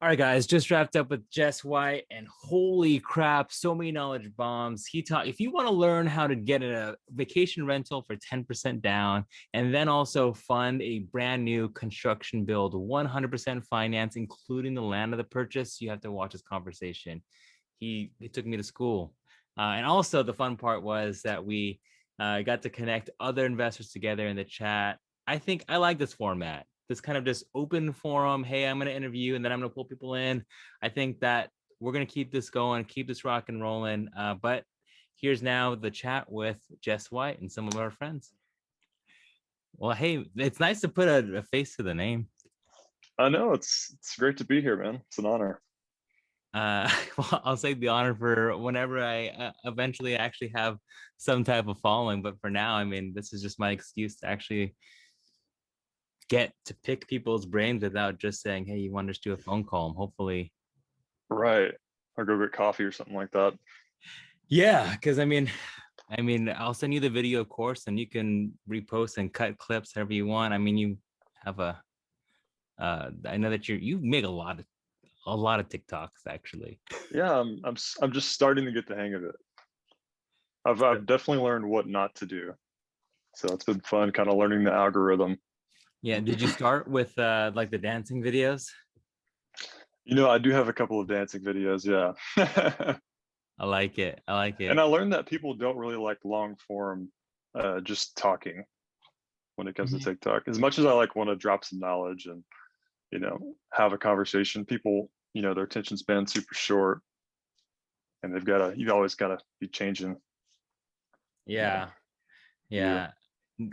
All right, guys, just wrapped up with Jess White, and holy crap, so many knowledge bombs. He taught if you want to learn how to get a vacation rental for 10% down, and then also fund a brand new construction build, 100% finance, including the land of the purchase, you have to watch this conversation. He took me to school. And also, the fun part was that we got to connect other investors together in the chat. I think I like this format, this kind of just open forum. Hey, I'm going to interview and then I'm going to pull people in. I think that we're going to keep this going, keep this rock and rolling. But here's now the chat with Jess White and some of our friends. Well, hey, it's nice to put a face to the name. I know it's great to be here, man. It's an honor. Well, I'll save the honor for whenever I eventually actually have some type of following. But for now, I mean, this is just my excuse to actually get to pick people's brains without just saying, hey, you want to just do a phone call? And hopefully. Right. Or go get coffee or something like that. Yeah, because I mean, I'll send you the video, of course, and you can repost and cut clips however you want. I mean, you have I know that you make a lot of TikToks actually. Yeah, I'm just starting to get the hang of it. I've definitely learned what not to do. So it's been fun kind of learning the algorithm. Yeah, did you start with like the dancing videos? I do have a couple of dancing videos, yeah. I like it. I like And it. I learned that people don't really like long form just talking when it comes to Mhm. TikTok. As much as I like want to drop some knowledge and, have a conversation, people, their attention span's super short and you've always gotta be changing, you know, Yeah. you. Yeah.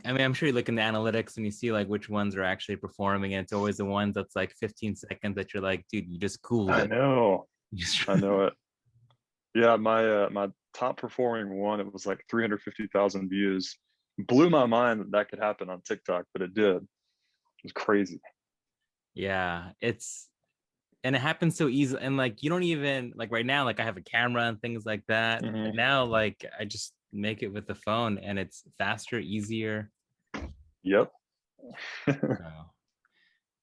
I mean, I'm sure you look in the analytics and you see like which ones are actually performing, and it's always the ones that's like 15 seconds that you're like, dude, you just cooled I it. know. You just- I know it. Yeah, my top performing one, it was like 350,000 views. Blew my mind that that could happen on TikTok, but it did. It was crazy. yeah, and it happens so easy. And like, you don't even like right now, like I have a camera and things like that. But Hmm. now, like, I just make it with the phone and it's faster, easier. Yep. So,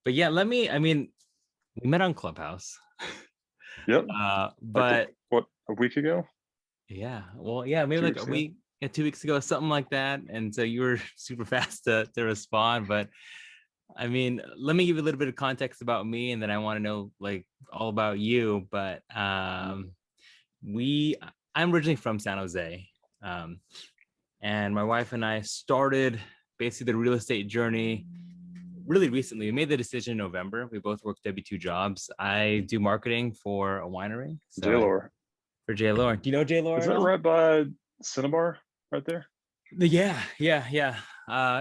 but yeah, I mean, we met on Clubhouse. Yep. Like But what, a week ago? yeah, well, yeah, maybe 2 weeks like a ago? week, yeah, 2 weeks ago, something like that. And so you were super fast to respond. But I mean, let me give you a little bit of context about me, and then I want to know like all about you. But we, I'm originally from San Jose, um, and my wife and I started basically the real estate journey really recently. We made the decision in November. We both work W-2 jobs. I do marketing for a winery, so J-Lore. for J Lore. Do you know J Lore Is at that all? right by Cinnabar right there? Yeah, yeah, yeah.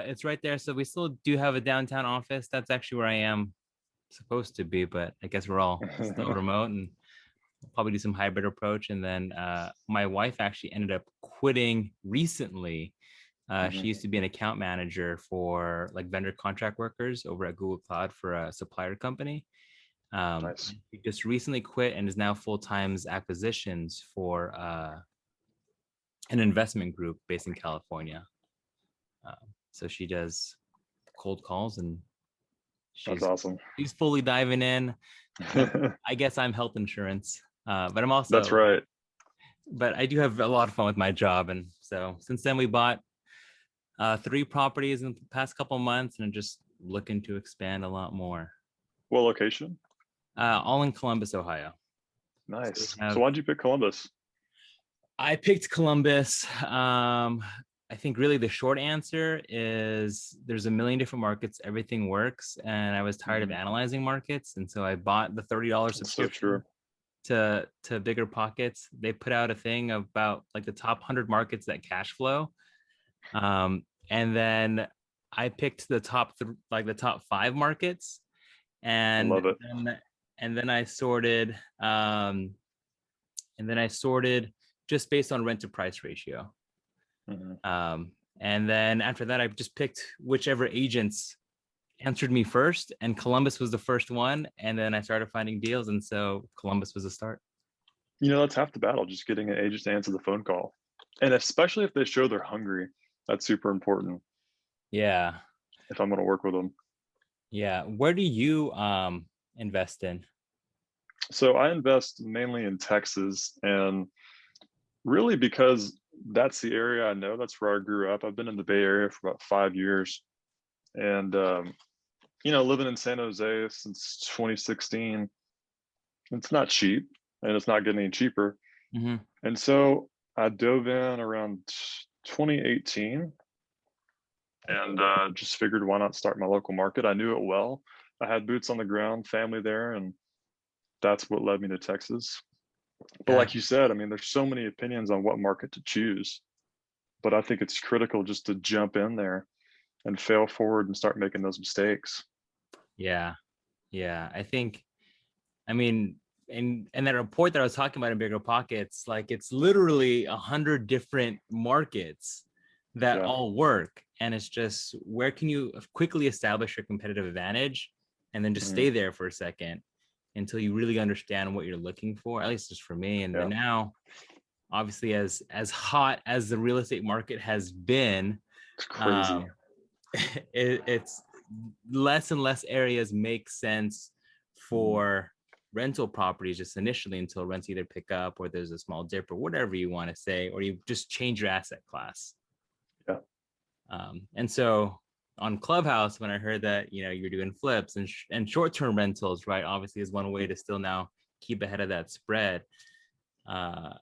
It's right there. So we still do have a downtown office. That's actually where I am supposed to be, but I guess we're all still remote, and we'll probably do some hybrid approach. And then my wife actually ended up quitting recently. She Hmm. used to be an account manager for like vendor contract workers over at Google Cloud for a supplier company. Nice. She just recently quit and is now full time acquisitions for an investment group based in California. So she does cold calls, and That's she's awesome. she's fully diving in. I guess I'm health insurance, but I'm That's also, right. but I do have a lot of fun with my job, and so since then we bought 3 properties in the past couple of months, and just looking to expand a lot more. What location? All in Columbus, Ohio. So we Nice. So have. why'd you pick Columbus? I picked Columbus. I think really the short answer is there's a million different markets. Everything works, and I was tired of Hmm. analyzing markets, and so I bought the $30 That's so true. subscription to Bigger Pockets. They put out a thing about like the top 100 markets that cash flow, and then I picked like the top 5 markets, I and love it. then and then I sorted, just based on rent to price ratio. Hmm. And then after that, I just picked whichever agents answered me first, and Columbus was the first one. And then I started finding deals, and so Columbus was the start. That's half the battle, just getting an agent to answer the phone call. And especially if they show they're hungry, that's super important Yeah, if I'm going to work with them. yeah. Where do you invest in? So I invest mainly in Texas, and really because that's the area I know. That's where I grew up. I've been in the Bay Area for about 5 years, and living in San Jose since 2016, it's not cheap, and it's not getting any cheaper. Hmm. And so I dove in around 2018, and just figured why not start my local market. I knew it well. I had boots on the ground, family there, and that's what led me to Texas. But Okay. like you said, I mean, there's so many opinions on what market to choose. But I think it's critical just to jump in there and fail forward and start making those mistakes. Yeah. Yeah. I mean, and that report that I was talking about in Bigger Pockets, like it's literally 100 different markets that Yeah. all work. And it's just where can you quickly establish your competitive advantage and then just Mhm. stay there for a second until you really understand what you're looking for, at least just for me. And Yeah. then now, obviously, as hot as the real estate market has been, It's crazy. um, it's less and less areas make sense Mhm. for rental properties just initially until rents either pick up or there's a small dip or whatever you want to say, or you just change your asset class. Yeah. And so on Clubhouse, when I heard that, you're doing flips and short-term rentals, right, obviously is one way to still now keep ahead of that spread. Uh,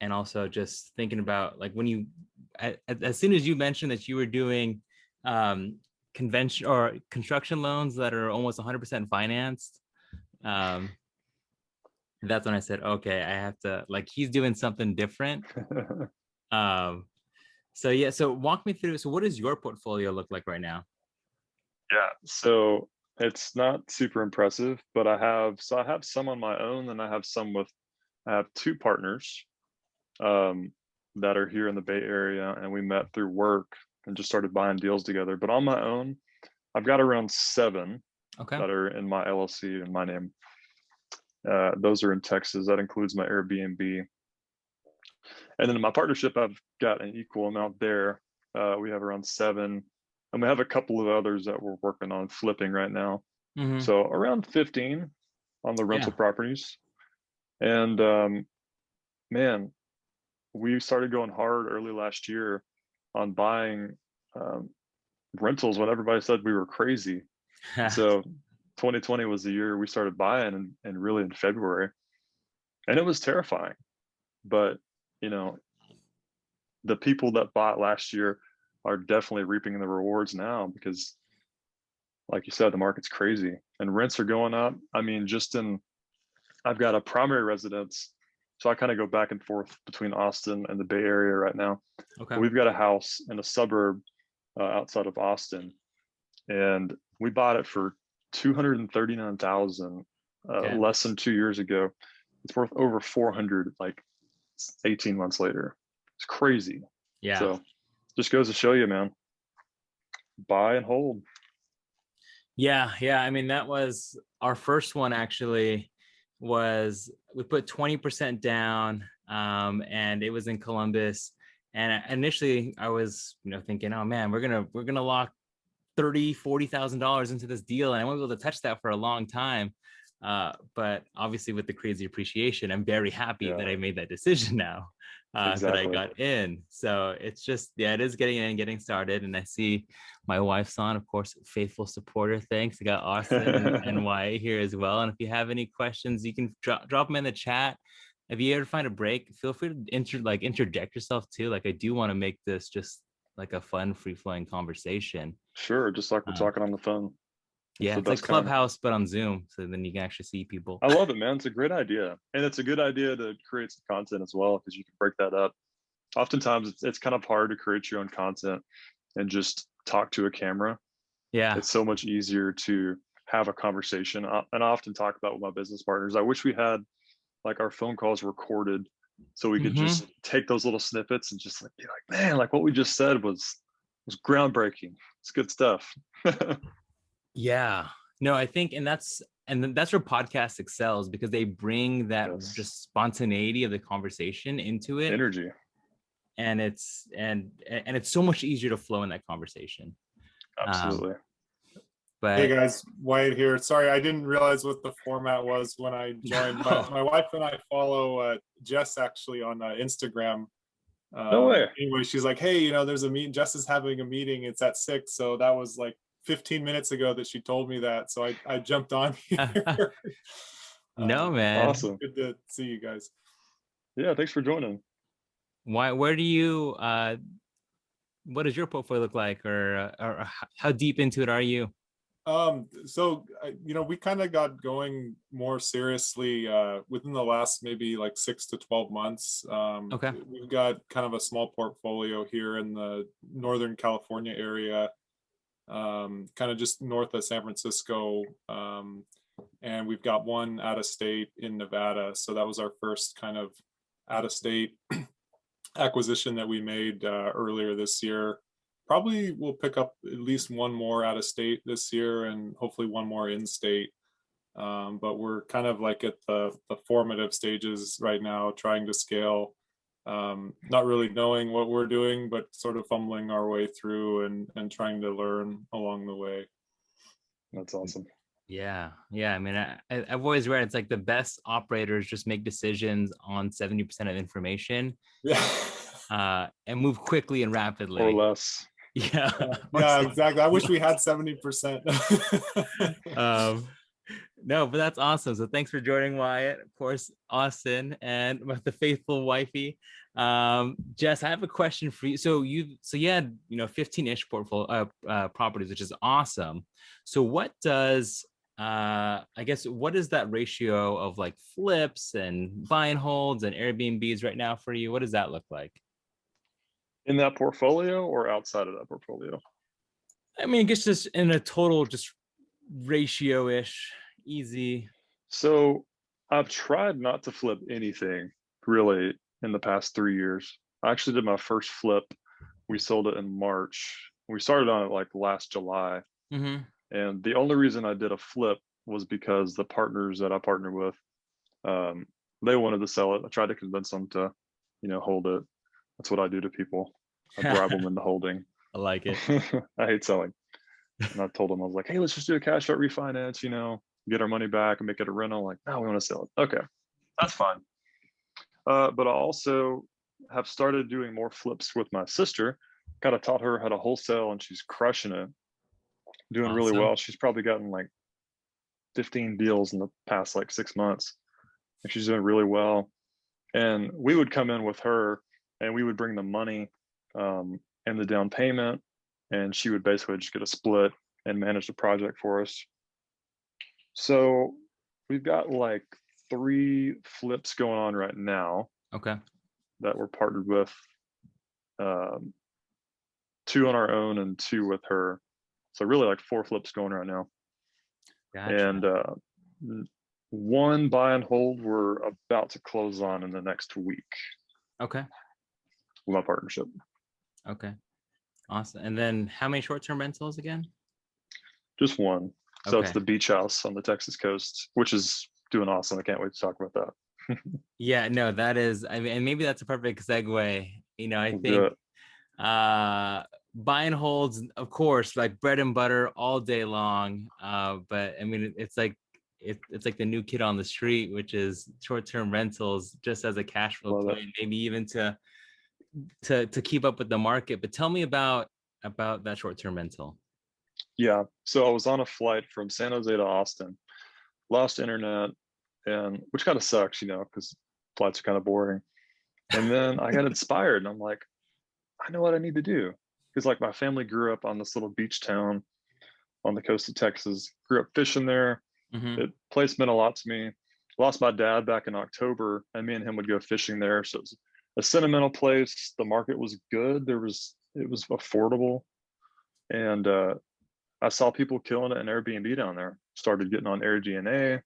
and also just thinking about like when as soon as you mentioned that you were doing convention or construction loans that are almost 100% financed, um, that's when I said, okay, I have to, like, he's doing something different. Um, so yeah, so walk me through. So what does your portfolio look like right now? Yeah. So it's not super impressive, but I have some on my own, and I have two partners um, that are here in the Bay Area, and we met through work and just started buying deals together. But on my own, I've got around seven Okay. that are in my LLC in my name. Those are in Texas. That includes my Airbnb. And then in my partnership, I've got an equal amount there. We have around seven, and we have a couple of others that we're working on flipping right now. Mm-hmm. So around 15 on the rental Yeah. properties. And man, we started going hard early last year on buying um, rentals when everybody said we were crazy. So 2020 was the year we started buying, and really in February. And it was terrifying. But, you know, the people that bought last year are definitely reaping the rewards now because, like you said, the market's crazy and rents are going up. I mean, I've got a primary residence. So I kind of go back and forth between Austin and the Bay Area right now. Okay. But we've got a house in a suburb outside of Austin, and we bought it for 239,000 Okay. less than 2 years ago. It's worth over 400 like 18 months later. It's crazy. Yeah. So just goes to show you, man, buy and hold. Yeah, yeah. I mean, that was our first one actually was we put 20% down, and it was in Columbus. And initially I was, thinking, oh man, we're gonna lock 30, $40,000 into this deal, and I won't be able to touch that for a long time. But obviously with the crazy appreciation, I'm very happy Yeah, that I made that decision now, that I exactly. got in. So it's just, yeah, it is getting in, getting started. And I see my wife's on, of course, faithful supporter. Thanks. I got Austin and Wyatt here as well. And if you have any questions, you can drop them in the chat. If you ever find a break, feel free to interject yourself too. Like I do want to make this just like a fun, free flowing conversation. Sure, just like we're Um, talking on the phone. It's yeah, the it's like best kind. Clubhouse, but on Zoom. So then you can actually see people. I love it, man. It's a great idea. And it's a good idea to create some content as well because you can break that up. Oftentimes, it's kind of hard to create your own content and just talk to a camera. Yeah. It's so much easier to have a conversation. And I often talk about with my business partners. I wish we had like our phone calls recorded so we could Hmm. just take those little snippets and just like be like, man, like what we just said was groundbreaking. It's good stuff. Yeah. No, I think, and that's where podcast excels because they bring that Yes. just spontaneity of the conversation into it, Energy. and it's so much easier to flow in that conversation. Um, Absolutely. Hey But guys, Wyatt here. Sorry, I didn't realize what the format was when I joined. My wife and I follow Jess actually on Instagram. No way. Anyway, she's like, "Hey, there's a meeting. Jess is having a meeting. It's at 6." So that was like 15 minutes ago that she told me that. So I jumped on here. no, man. Awesome. Good to see you guys. Yeah, thanks for joining. Where do you what does your portfolio look like, or how deep into it are you? So we kind of got going more seriously within the last maybe like 6 to 12 months. Okay. We've got kind of a small portfolio here in the Northern California area, kind of just north of San Francisco. And we've got one out of state in Nevada. So that was our first kind of out of state acquisition that we made earlier this year. Probably we'll pick up at least one more out of state this year and hopefully one more in state. But we're kind of like at the formative stages right now, trying to scale, not really knowing what we're doing, but sort of fumbling our way through and trying to learn along the way. That's awesome. Yeah. I mean, I've always read it's like the best operators just make decisions on 70% of information. Yeah. And move quickly and rapidly. Or less. Yeah. Yeah, exactly. I wish we had 70%. No, but that's awesome. So thanks for joining, Wyatt. Of course, Austin, and the faithful wifey. Jess, I have a question for you. So you had 15-ish portfolio properties, which is awesome. So what does I guess what is that ratio of like flips and buy and holds and Airbnbs right now for you? What does that look like? In that portfolio or outside of that portfolio? I mean, I guess just in a total just ratio-ish, easy. So I've tried not to flip anything really in the past 3 years. I actually did my first flip. We sold it in March. We started on it like last July. Mm-hmm. And the only reason I did a flip was because the partners that I partnered with, they wanted to sell it. I tried to convince them to, hold it. That's what I do to people. I bribe them into holding. I like it. I hate selling. And I told them, I was like, hey, let's just do a cash out refinance, get our money back and make it a rental. Like, no, we want to sell it. Okay, that's fine. But I also have started doing more flips with my sister. Kind of taught her how to wholesale and she's crushing it, doing really Awesome. well. She's probably gotten like 15 deals in the past like 6 months. And she's doing really well. And we would come in with her and we would bring the money and the down payment, and she would basically just get a split and manage the project for us. So we've got like 3 flips going on right now. Okay. That we're partnered with, 2 on our own and 2 with her. So really like 4 flips going right now. Gotcha. And 1 buy and hold we're about to close on in the next week. Okay. With my partnership. Okay. Awesome. And then how many short-term rentals again? Just 1. So Okay. it's the beach house on the Texas coast, which is doing awesome. I can't wait to talk about that. Yeah, no, that is, I mean, and maybe that's a perfect segue. I We'll think buy and holds, of course, like bread and butter all day long. But I mean, it's like the new kid on the street, which is short-term rentals, just as a cash flow play, maybe even to keep up with the market. But tell me about that short-term rental. Yeah, so I was on a flight from San Jose to Austin, lost internet, and which kind of sucks, because flights are kind of boring. And then I got inspired, and I'm like, I know what I need to do, because like my family grew up on this little beach town on the coast of Texas. Grew up fishing there. Mm-hmm. The place meant a lot to me. Lost my dad back in October, and me and him would go fishing there. So it was a sentimental place. The market was good. It was affordable, and I saw people killing it in Airbnb down there. Started getting on AirDNA.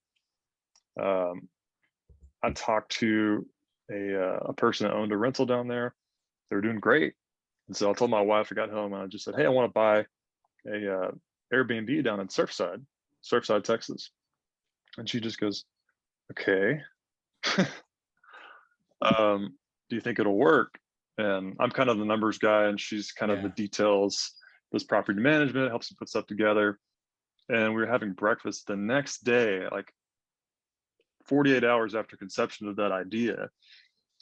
I talked to a person that owned a rental down there. They were doing great, and so I told my wife, I got home and I just said, hey, I want to buy a Airbnb down in Surfside, Texas. And she just goes, okay. Do you think it'll work? And I'm kind of the numbers guy, and she's kind of the details, does property management, helps me put stuff together. and we were having breakfast the next day, like 48 hours after conception of that idea.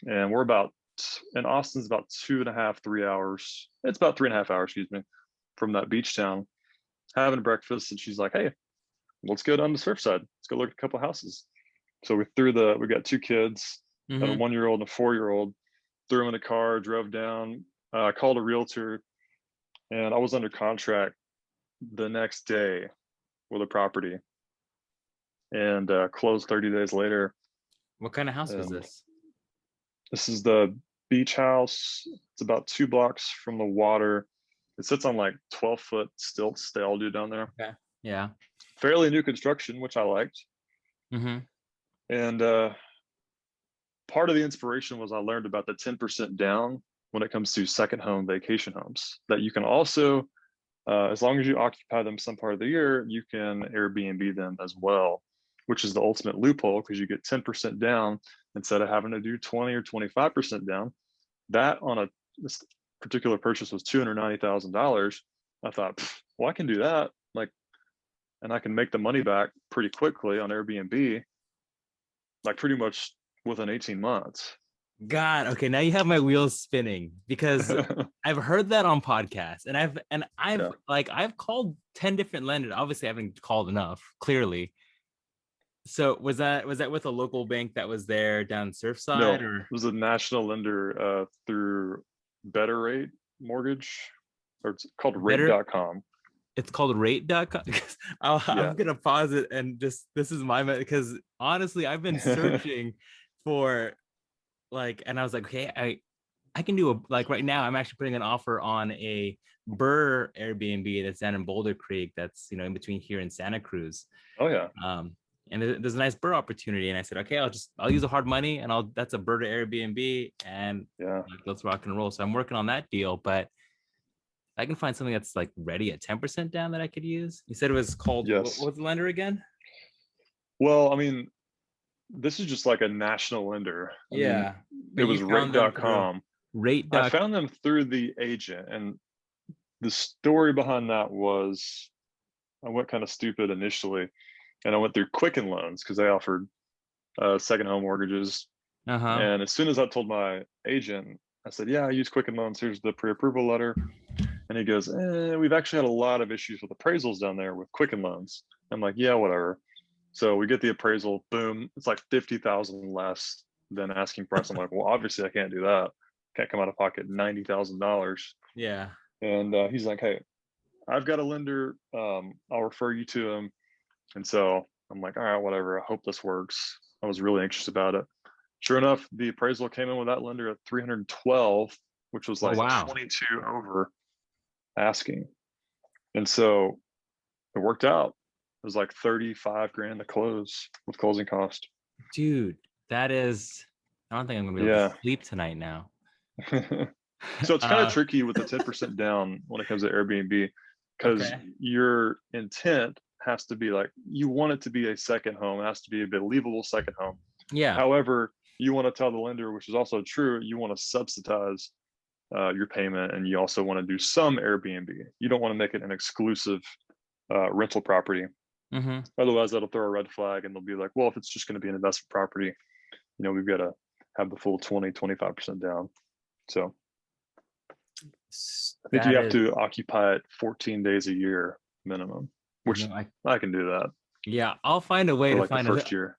And we're about, in Austin's about 2.5, 3 hours. It's about 3.5 hours, excuse me, from that beach town, having breakfast. And she's like, hey, let's go down to Surfside. Let's go look at a couple houses. So we got 2 kids, a 1-year-old and a 4-year-old, threw them in a car, drove down, called a realtor, and I was under contract the next day with a property, and closed 30 days later. What kind of house was this? This is the beach house. It's about 2 blocks from the water. It sits on like 12-foot stilts they all do down there. Okay. Yeah. Fairly new construction, which I liked. Mm-hmm. And part of the inspiration was I learned about the 10% down when it comes to second home vacation homes, that you can also, as long as you occupy them some part of the year, you can Airbnb them as well, which is the ultimate loophole, because you get 10% down instead of having to do 20 or 25% down. That on this particular purchase was $290,000. I thought, well, I can do that. Like, and I can make the money back pretty quickly on Airbnb, like pretty much within 18 months. God, okay, now you have my wheels spinning, because I've heard that on podcasts, and I've called 10 different lenders. Obviously, I haven't called enough, clearly. So was that with a local bank that was there down Surfside? No, or it was a national lender through Better Rate Mortgage, or it's called rate.com. It's called rate.com. I'm gonna pause it and just, this is my, because honestly, I've been searching for, like, and I was like, okay, I can do like right now I'm actually putting an offer on a Burr Airbnb that's down in Boulder Creek, that's, in between here and Santa Cruz. Oh yeah. And there's a nice Burr opportunity, and I said, okay, I'll use the hard money, and that's a Burr to Airbnb, and let's rock and roll. So I'm working on that deal, but I can find something that's like ready at 10% down that I could use. You said it was called, yes. What was the lender again? Well, I mean, this is just like a national lender. It was rate.com. Rate.com. I found them through the agent, and the story behind that was I went kind of stupid initially, and I went through Quicken Loans because they offered second home mortgages. And as soon as I told my agent, I said, yeah, I use Quicken Loans. Here's the pre-approval letter. And he goes, we've actually had a lot of issues with appraisals down there with Quicken Loans. I'm like, yeah, whatever. So we get the appraisal, boom, it's like 50,000 less than asking price. I'm like, well, obviously I can't do that. Can't come out of pocket $90,000. Yeah. And he's like, hey, I've got a lender. I'll refer you to him. And so I'm like, all right, whatever. I hope this works. I was really anxious about it. Sure enough, the appraisal came in with that lender at 312, which was like 22 over asking. And so it worked out. It was like 35 grand to close with closing cost. Dude, that is, I don't think I'm gonna be able to sleep tonight now. So it's kind of tricky with the 10% down when it comes to Airbnb, because your intent has to be like, you want it to be a second home. It has to be a believable second home. Yeah. However, you want to tell the lender, which is also true, you want to subsidize your payment, and you also want to do some Airbnb. You don't want to make it an exclusive rental property. Otherwise, that'll throw a red flag, and they'll be like, well, if it's just going to be an investment property, we've got to have the full 20-25% down. So I think you have to occupy it 14 days a year minimum, which I can do that. Yeah, I'll find a way to find the first year.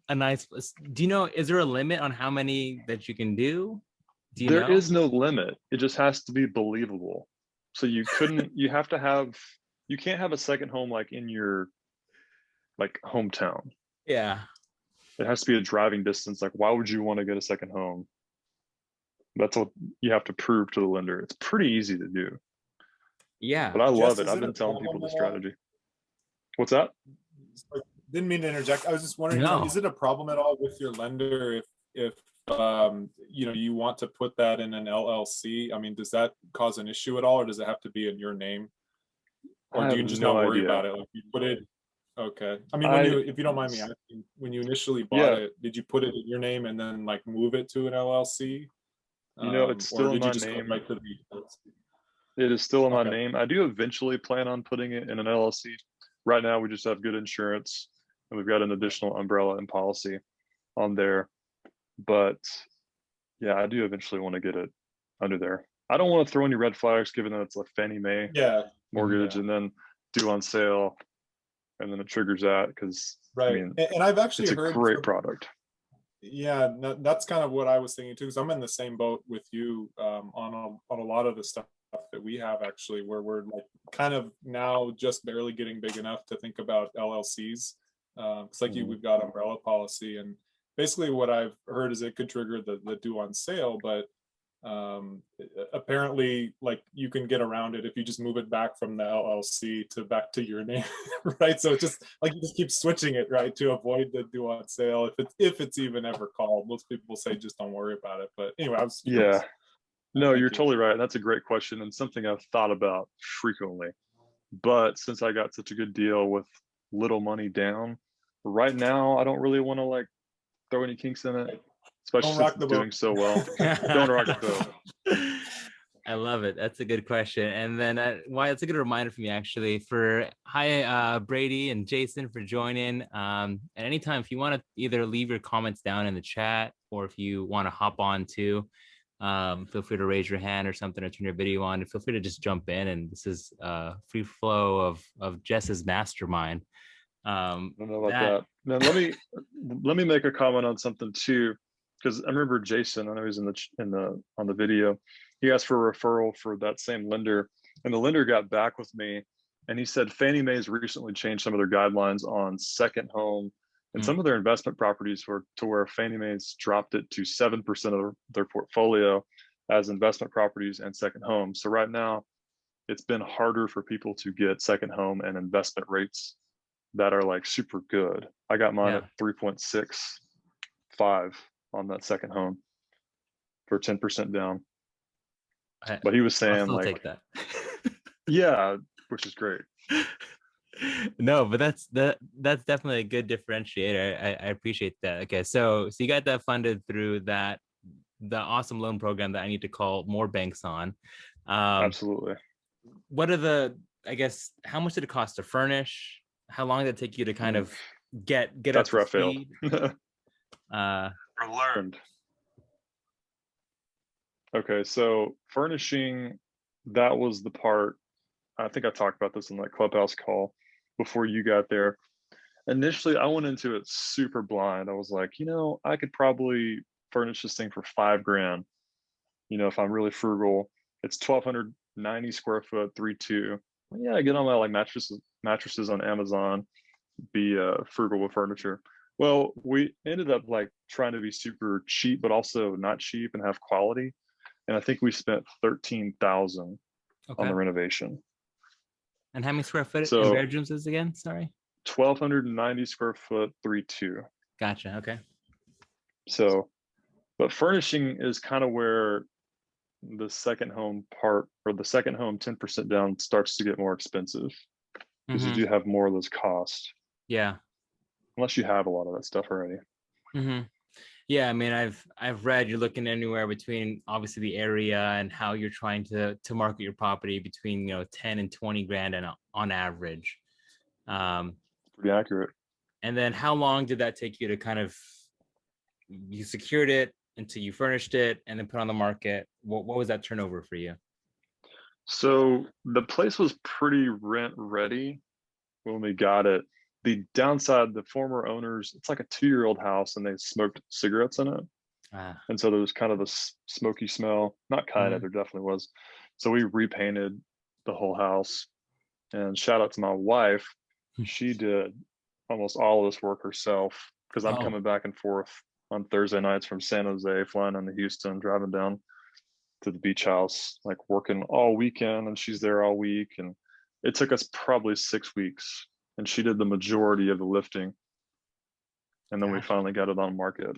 A nice place. Do you know, is there a limit on how many that you can do? There is no limit. It just has to be believable. So you can't have a second home like in your hometown. Yeah. It has to be a driving distance. Like, why would you want to get a second home? That's what you have to prove to the lender. It's pretty easy to do. Yeah. But I love it. I've been telling people the strategy. What's that? Didn't mean to interject. I was just wondering, is it a problem at all with your lender if you want to put that in an LLC? I mean, does that cause an issue at all, or does it have to be in your name? Or do you just not worry about it? Like, you put it. Okay. I mean, if you don't mind me asking, when you initially bought it, did you put it in your name and then like move it to an LLC? It's still in my name. Right to it is still in my name. I do eventually plan on putting it in an LLC. right now we just have good insurance, and we've got an additional umbrella and policy on there. But yeah, I do eventually want to get it under there. I don't want to throw any red flags, given that it's a Fannie Mae Yeah. mortgage, Yeah. and then due on sale, and then it triggers that, because Right. I mean, And I've actually it's a heard great from, product. yeah, that's kind of what I was thinking too, because I'm in the same boat with you on a lot of the stuff that we have actually, where we're like kind of now just barely getting big enough to think about LLCs. It's like you, we've got umbrella policy, and basically what I've heard is it could trigger the due on sale, but apparently like you can get around it if you just move it back from the LLC to back to your name, right? So it's just like you just keep switching it, right, to avoid the due on sale if it's even ever called. Most people say just don't worry about it, but anyway, I was Yeah, no, thank you're you. totally right. That's a great question, and something I've thought about frequently. But since I got such a good deal with little money down, right now I don't really want to like throw any kinks in it, especially Don't since rock it's the boat. doing so well. Don't rock the boat. I love it. That's a good question. And then why it's a good reminder for me actually. For hi Brady and Jason for joining. At any time, if you want to either leave your comments down in the chat, or if you want to hop on too, feel free to raise your hand or something, or turn your video on, and feel free to just jump in. And this is free flow of Jess's mastermind. I don't know about that. Now let me make a comment on something too, because I remember Jason, I know he's on the video, he asked for a referral for that same lender, and the lender got back with me, and he said Fannie Mae's recently changed some of their guidelines on second home and some of their investment properties to where Fannie Mae's dropped it to 7% of their portfolio as investment properties and second homes. So right now it's been harder for people to get second home and investment rates that are like super good. I got mine at 3.65 on that second home for 10% down. But he was I'll saying still like, take that. yeah, which is great. No, but that's definitely a good differentiator. I appreciate that. Okay, so you got that funded through the awesome loan program that I need to call more banks on. Absolutely. What are I guess, how much did it cost to furnish? How long did it take you to kind of get That's up to where I failed. speed? I learned. Okay, so furnishing, that was the part, I think I talked about this in that Clubhouse call before you got there. Initially, I went into it super blind. I was like, I could probably furnish this thing for $5,000. If I'm really frugal, it's 1,290 square foot, 3.2. Yeah, I get on my like mattresses on Amazon, be frugal with furniture. Well, we ended up like trying to be super cheap, but also not cheap and have quality. And I think we spent 13,000 on the renovation. And how many square foot So, in bedrooms is again? Sorry. 1,290 square foot, 3.2. Gotcha. Okay. So, but furnishing is kind of where the second home part, or the second home 10% down, starts to get more expensive, because you do have more of those costs. Yeah. Unless you have a lot of that stuff already. Yeah, I mean, I've read you're looking anywhere between obviously the area and how you're trying to market your property between 10 and 20 grand and on average. Pretty accurate. And then how long did that take you to kind of, you secured it until you furnished it and then put on the market? What was that turnover for you? So the place was pretty rent ready when we got it. The downside, the former owners, it's like a 2-year-old house, and they smoked cigarettes in it. And so there was kind of a smoky smell, not kind of, there definitely was. So we repainted the whole house, and shout out to my wife. She did almost all of this work herself, because I'm coming back and forth on Thursday nights from San Jose, flying into Houston, driving down to the beach house, like working all weekend, and she's there all week. And it took us probably 6 weeks, and she did the majority of the lifting. And then we finally got it on market.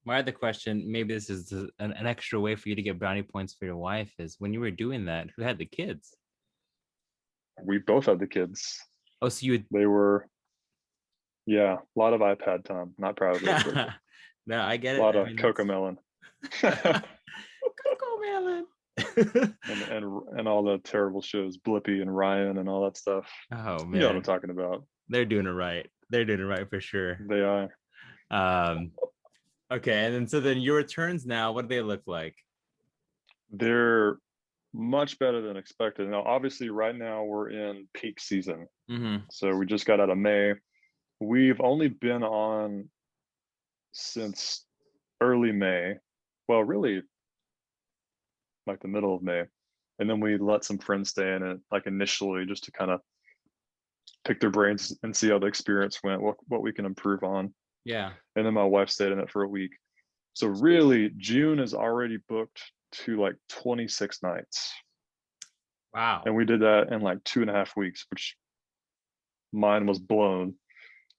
My other question, maybe this is an extra way for you to get brownie points for your wife, is when you were doing that, who had the kids? We both had the kids. Oh, so they were, yeah, a lot of iPad time. Not proud of it. But no, I get it. A lot of Cocomelon. Cocomelon. and all the terrible shows, Blippi and Ryan and all that stuff. Oh You know what I'm man, talking about. they're doing it right. They're doing it right for sure. They are. Um, okay, and then so then your returns now, what do they look like? They're much better than expected. Now, obviously, right now we're in peak season. Mm-hmm. So we just got out of May. We've only been on since early May. Well, really, like the middle of May. And then we let some friends stay in it, like initially, just to kind of pick their brains and see how the experience went, what we can improve on. Yeah. And then my wife stayed in it for a week. So really, June is already booked to like 26 nights. Wow. And we did that in like 2.5 weeks, which mine was blown.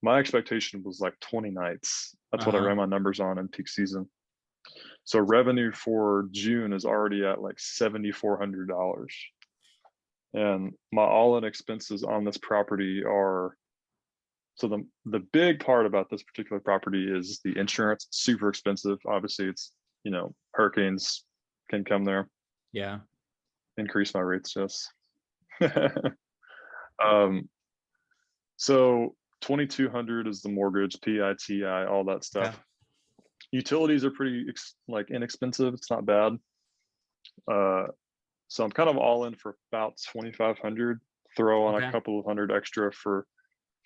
My expectation was like 20 nights. That's what I ran my numbers on in peak season. So revenue for June is already at like $7,400. And my all-in expenses on this property are, so the big part about this particular property is the insurance. Super expensive. Obviously, it's, hurricanes can come there. Yeah. Increase my rates, Jess. So 2,200 is the mortgage, PITI, all that stuff. Okay. Utilities are pretty inexpensive. It's not bad. So I'm kind of all in for about 2,500. Throw on Okay. a couple of hundred extra for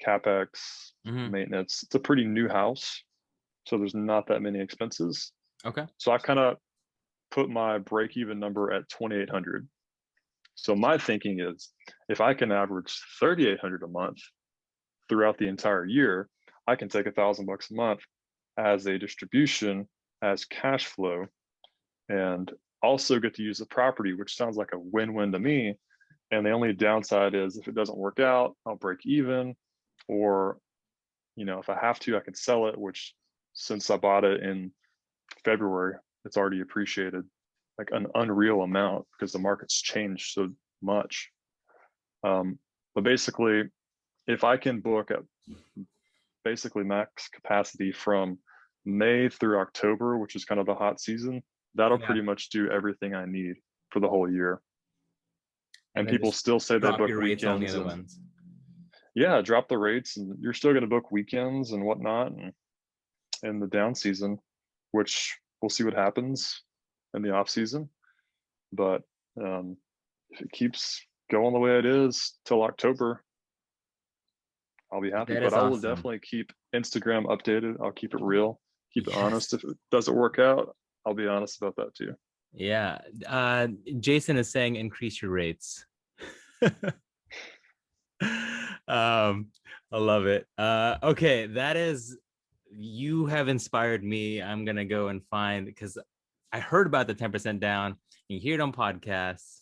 CapEx, maintenance. It's a pretty new house, so there's not that many expenses. Okay. So I kind of put my break-even number at 2,800. So my thinking is, if I can average 3,800 a month throughout the entire year, I can take $1,000 a month as a distribution, as cash flow, and also get to use the property, which sounds like a win-win to me. And the only downside is if it doesn't work out, I'll break even, or if I have to, I can sell it, which since I bought it in February, it's already appreciated like an unreal amount because the market's changed so much. But basically, if I can book at basically max capacity from May through October, which is kind of the hot season, that'll pretty much do everything I need for the whole year. And people still say they book weekends. Yeah, drop the rates, and you're still going to book weekends and whatnot, and in the down season, which we'll see what happens in the off season. But if it keeps going the way it is till October, I'll be happy. But I will definitely keep Instagram updated. I'll keep it real, keep it honest. If it doesn't work out, I'll be honest about that too. Yeah. Jason is saying increase your rates. I love it. Okay, you have inspired me. I'm gonna go and find, because I heard about the 10% down. You hear it on podcasts,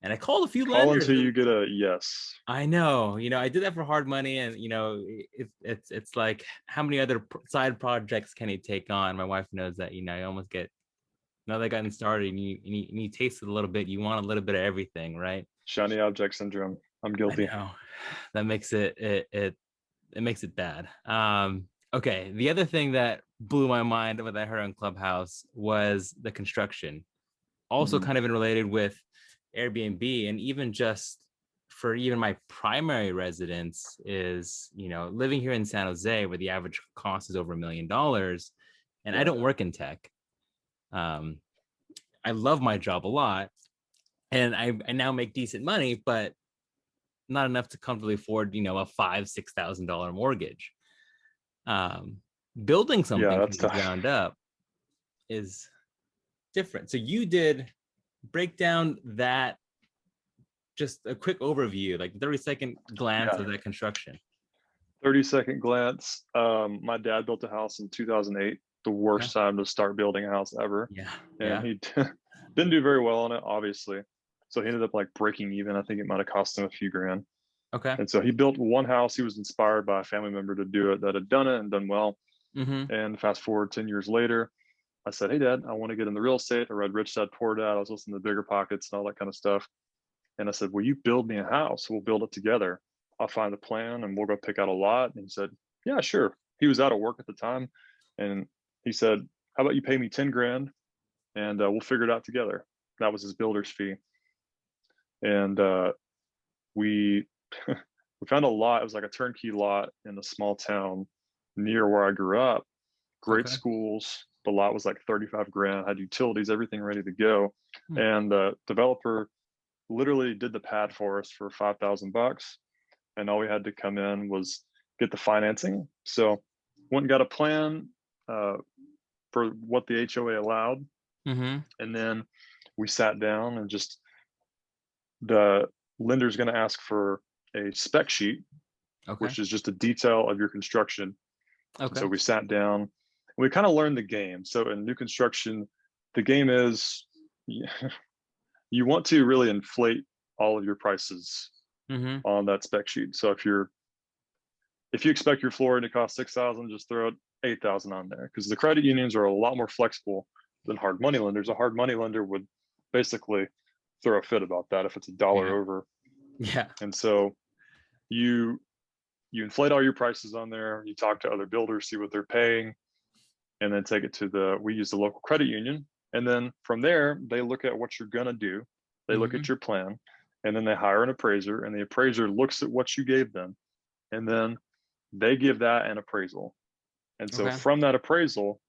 and I called a few lenders. Until you get a yes. I know, I did that for hard money, and it's like, how many other side projects can you take on? My wife knows that. You almost get, now that gotten started, and you taste it a little bit. You want a little bit of everything, right? Shiny object syndrome. I'm guilty. I know. That makes it makes it bad. Okay, the other thing that blew my mind, what I heard on Clubhouse, was the construction. Also kind of related with Airbnb, and even just for even my primary residence is, living here in San Jose, where the average cost is over $1 million, and I don't work in tech. I love my job a lot, and I now make decent money, but not enough to comfortably afford, a $5,000-$6,000 mortgage. Building something from the ground up is different. So you did break down that, just a quick overview, like 30-second glance of that construction. 30-second glance. My dad built a house in 2008, the worst time to start building a house ever. And he didn't do very well on it, obviously. So he ended up like breaking even. I think it might have cost him a few grand. Okay. And so he built one house. He was inspired by a family member to do it that had done it and done well. And fast forward 10 years later, I said, hey, Dad, I want to get in the real estate. I read Rich Dad Poor Dad. I was listening to Bigger Pockets and all that kind of stuff. And I said, will you build me a house? We'll build it together. I'll find a plan and we'll go pick out a lot. And he said, yeah, sure. He was out of work at the time. And he said, how about you pay me 10 grand and we'll figure it out together. that was his builder's fee. And we we found a lot. It was like a turnkey lot in a small town near where I grew up. Great Okay. schools. The lot was like 35 grand, had utilities, everything ready to go. And the developer literally did the pad for us for $5,000. And all we had to come in was get the financing. So went and got a plan for what the HOA allowed. And then we sat down and just, the lender's going to ask for a spec sheet, which is just a detail of your construction. So we sat down, we kind of learned the game. So in new construction, the game is you want to really inflate all of your prices on that spec sheet. So if you expect your flooring to cost $6,000, just throw it $8,000 on there, because the credit unions are a lot more flexible than hard money lenders. A hard money lender would basically throw a fit about that if it's $1 over. Yeah. And so you inflate all your prices on there, you talk to other builders, see what they're paying, and then take it to we use the local credit union. And then from there, they look at what you're gonna do. They look at your plan, and then they hire an appraiser, and the appraiser looks at what you gave them, and then they give that an appraisal. And so from that appraisal,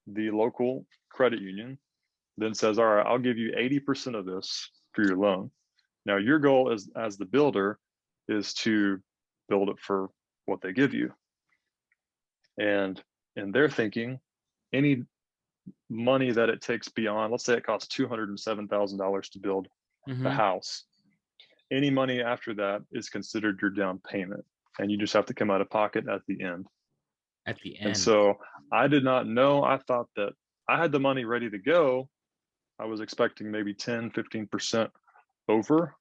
the local credit union then says, all right, I'll give you 80% of this for your loan. Now your goal as the builder is to build it for what they give you. And in their thinking, any money that it takes beyond, let's say it costs $207,000 to build the house, any money after that is considered your down payment, and you just have to come out of pocket at the end. And so I did not know. I thought that I had the money ready to go. I was expecting maybe 10-15% over,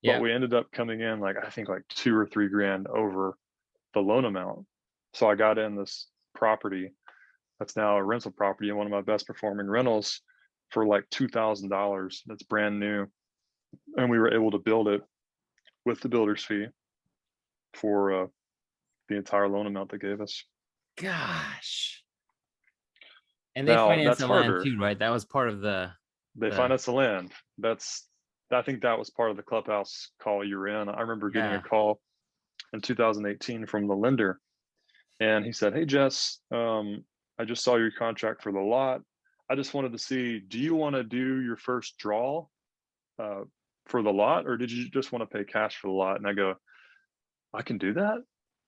but we ended up coming in like, I think like 2 or 3 grand over the loan amount. So I got in this property that's now a rental property and one of my best performing rentals for like $2,000. That's brand new. And we were able to build it with the builder's fee for the entire loan amount they gave us. Gosh. And they Now, financed that's the land harder. too, right? That was part of They financed the land. I think that was part of the clubhouse call you were in. I remember getting a call in 2018 from the lender, and he said, hey, Jess, I just saw your contract for the lot. I just wanted to see, do you want to do your first draw for the lot, or did you just want to pay cash for the lot? And I go, I can do that.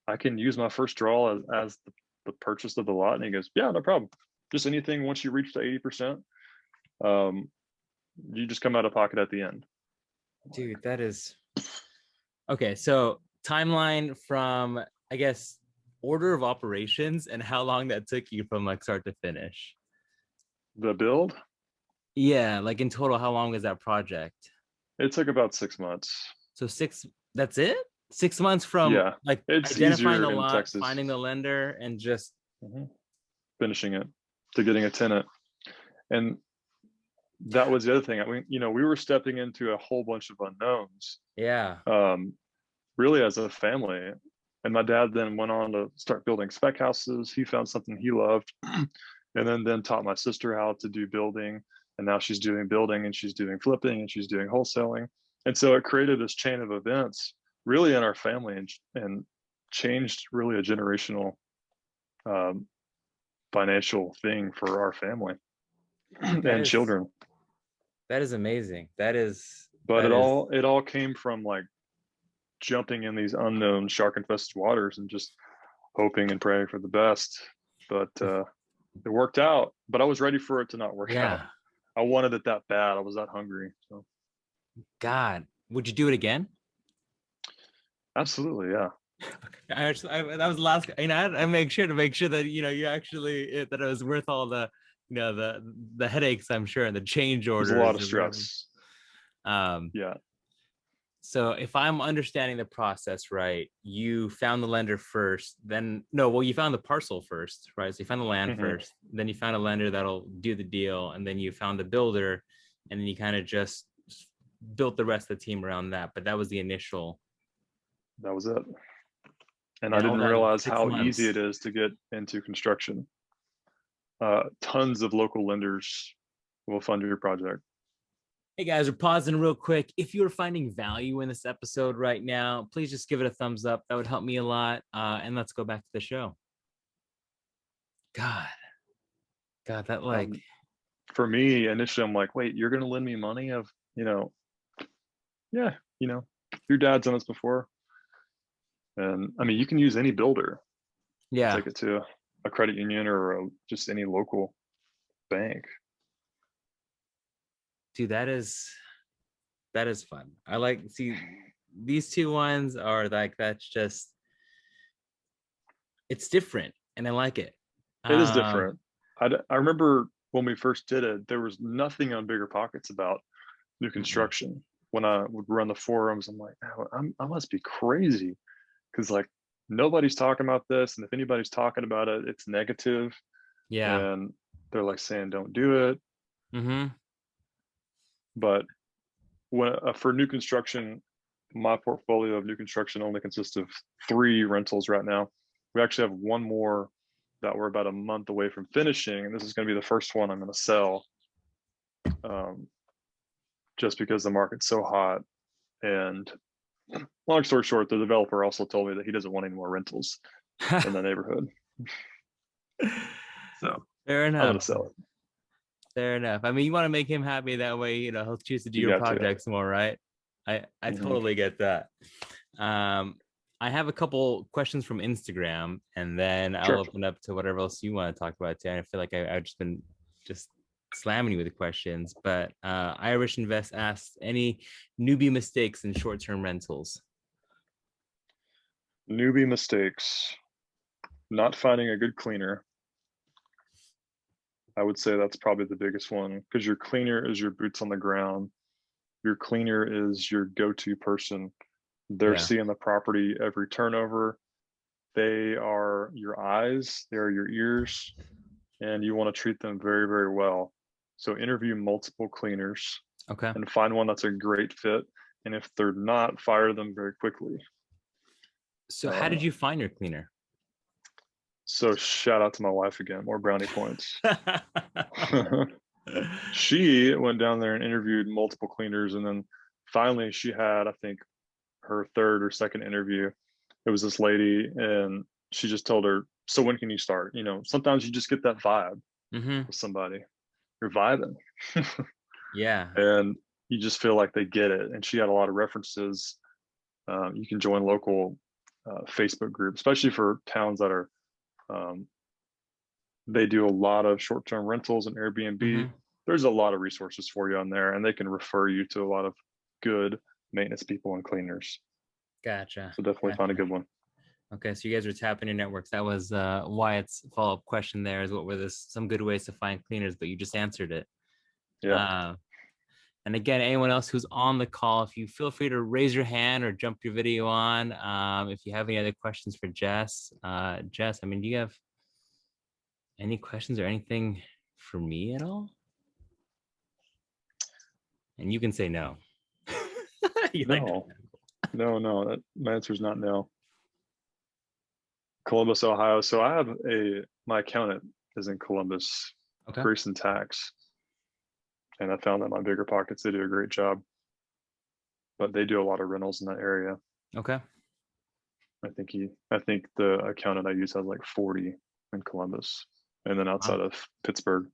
I can use my first draw as the purchase of the lot. And he goes, yeah, no problem. Just anything once you reach the 80%, you just come out of pocket at the end. Dude, that is okay. So timeline from, I guess, order of operations and how long that took you from like start to finish. The build? Yeah, like in total, how long was that project? It took about 6 months. So that's it? 6 months from like it's identifying the easier in lot, Texas. finding the lender, and just finishing it to getting a tenant. And that was the other thing. I mean, we were stepping into a whole bunch of unknowns. Yeah. Really as a family. And my dad then went on to start building spec houses. He found something he loved, and then taught my sister how to do building. And now she's doing building, and she's doing flipping, and she's doing wholesaling. And so it created this chain of events really in our family, and changed really a generational financial thing for our family and children. That is amazing. But it all came from like jumping in these unknown shark infested waters and just hoping and praying for the best. But it worked out, but I was ready for it to not work out. I wanted it that bad. I was that hungry. So God, would you do it again? Absolutely, yeah. That was the last. I make sure that you actually that it was worth all the the headaches, I'm sure, and the change orders. There's a lot of stress. Yeah. So if I'm understanding the process right, you found the lender first, you found the parcel first, right? So you found the land first, then you found a lender that'll do the deal, and then you found the builder, and then you kind of just built the rest of the team around that. But that was the initial. That was it. And I didn't realize how easy it is to get into construction. Tons of local lenders will fund your project. Hey guys, we're pausing real quick. If you're finding value in this episode right now, please just give it a thumbs up. That would help me a lot. And let's go back to the show. God, that like, For me, initially, I'm like, wait, you're going to lend me money of, yeah, your dad's done this before. And I mean, you can use any builder. yeah, Take it to a credit union or just any local bank. dude, that is fun. I like, see, these two ones are like, that's just, it's different and I like it. It is different. I remember when we first did it, there was nothing on Bigger Pockets about new construction. When I would run the forums, I'm like, oh, I must be crazy, because like nobody's talking about this, and if anybody's talking about it, it's negative. Yeah. And they're like saying don't do it. Mm-hmm. But when for new construction, my portfolio of new construction only consists of 3 rentals right now. We actually have one more that we're about a month away from finishing, and this is going to be the first one I'm going to sell, just because the market's so hot. And long story short, the developer also told me that he doesn't want any more rentals in the neighborhood. So Fair I'm going enough. to sell it. Fair enough. I mean, you want to make him happy, that way, he'll choose to do your projects more, right? I totally get that. I have a couple questions from Instagram, and then I'll open up to whatever else you want to talk about, Dan. I feel like I've just been slamming you with the questions, but Irish Invest asks, any newbie mistakes in short-term rentals? Newbie mistakes: not finding a good cleaner. I would say that's probably the biggest one, because your cleaner is your boots on the ground. Your cleaner is your go-to person. They're seeing the property every turnover. They are your eyes, they are your ears, and you want to treat them very, very well. So interview multiple cleaners, and find one that's a great fit. And if they're not, fire them very quickly. So how did you find your cleaner? So shout out to my wife again, more brownie points. She went down there and interviewed multiple cleaners, and then finally she had, I think, her third or second interview. It was this lady, and she just told her, so when can you start? Sometimes you just get that vibe with somebody. You're vibing. Yeah. And you just feel like they get it. And she had a lot of references. You can join local Facebook groups, especially for towns that are, they do a lot of short-term rentals and Airbnb. There's a lot of resources for you on there, and they can refer you to a lot of good maintenance people and cleaners. Gotcha. So definitely find a good one. Okay, so you guys are tapping your networks. That was Wyatt's follow-up question there, is what were some good ways to find cleaners, but you just answered it. Yeah. And again, anyone else who's on the call, if you feel free to raise your hand or jump your video on. If you have any other questions for Jess. Jess, I mean, do you have any questions or anything for me at all? And you can say no. No, my answer is not no. Columbus, Ohio. So I have my accountant is in Columbus, Grayson Tax. And I found that my Bigger Pockets, they do a great job, but they do a lot of rentals in that area. Okay. I think the accountant I use has like 40 in Columbus, and then outside of Pittsburgh.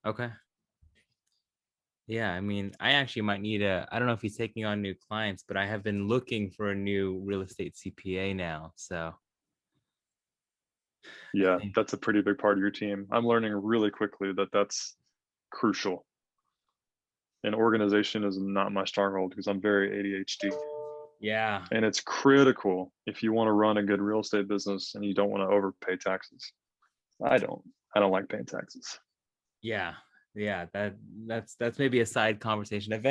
Okay. Yeah, I mean, I actually might need I don't know if he's taking on new clients, but I have been looking for a new real estate CPA now. So yeah, that's a pretty big part of your team. I'm learning really quickly that that's crucial. And organization is not my stronghold, because I'm very ADHD. Yeah. And it's critical if you want to run a good real estate business and you don't want to overpay taxes. I don't like paying taxes. Yeah. That's maybe a side conversation.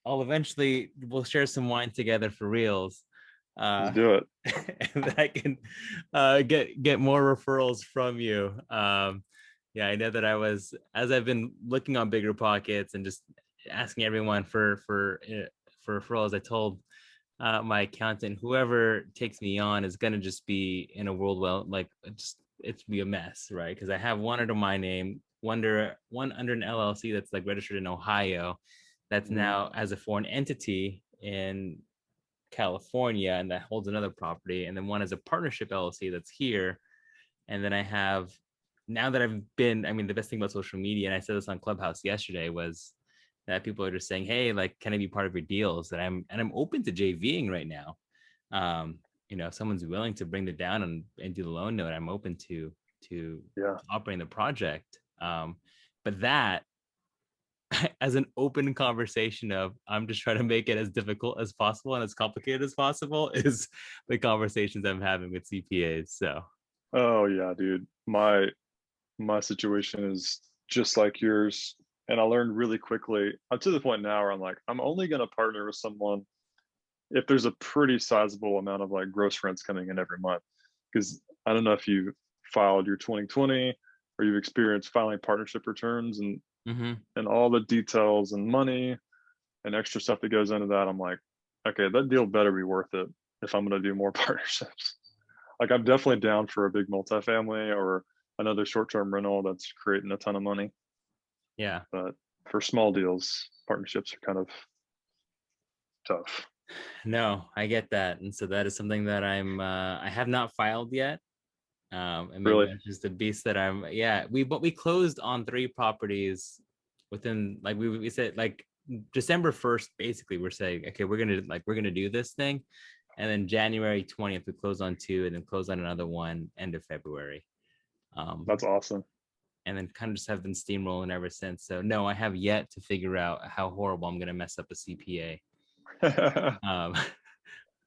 We'll share some wine together for reals. Let's do it. And I can get more referrals from you. Yeah, I know that as I've been looking on Bigger Pockets and just asking everyone for referrals, I told my accountant, whoever takes me on is going to just be in a world, it's be a mess, right? Because I have one under my name, one under an LLC that's like registered in Ohio, that's now as a foreign entity in California, and that holds another property, and then one as a partnership LLC that's here. And then I have, now that I've been, I mean, the best thing about social media, and I said this on Clubhouse yesterday, was that people are just saying, hey, like, can I be part of your deals? And I'm open to JVing right now. If someone's willing to bring it down and do the loan note, I'm open to operating the project. But that, as an open conversation of, I'm just trying to make it as difficult as possible and as complicated as possible, is the conversations I'm having with CPAs. So, oh yeah, dude, my situation is just like yours, and I learned really quickly. I'm to the point now where I'm like, I'm only going to partner with someone if there's a pretty sizable amount of like gross rents coming in every month. Because I don't know if you filed your 2020 or you've experienced filing partnership returns and all the details and money and extra stuff that goes into that. I'm like, okay, that deal better be worth it if I'm going to do more partnerships. Like, I'm definitely down for a big multifamily or another short-term rental that's creating a ton of money. Yeah. But for small deals, partnerships are kind of tough. No, I get that. And so that is something that I have not filed yet. And maybe Really? that's just a beast that we closed on 3 properties within, like, we said, like, December 1st, basically we're saying, okay, we're gonna do this thing. And then January 20th, we closed on 2 and then closed on another one end of February. That's awesome. And then kind of just have been steamrolling ever since. So no, I have yet to figure out how horrible I'm gonna mess up a CPA.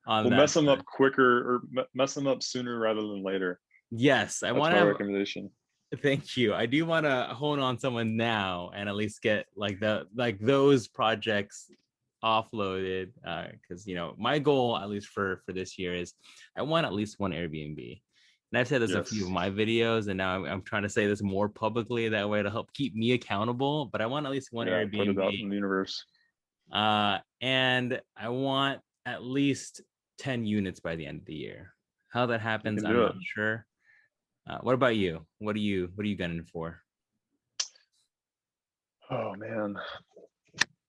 We'll mess them up quicker, or mess them up sooner rather than later. Yes, I want to my have recommendation. Thank you. I do want to hone on someone now and at least get those projects offloaded, because my goal, at least for this year, is I want at least one Airbnb. And I've said this in a few of my videos, and now I'm trying to say this more publicly, that way to help keep me accountable. But I want at least one Airbnb. Put it out in the universe. And I want at least 10 units by the end of the year. How that happens, I'm not sure. What about you? What are you gunning for? Oh man.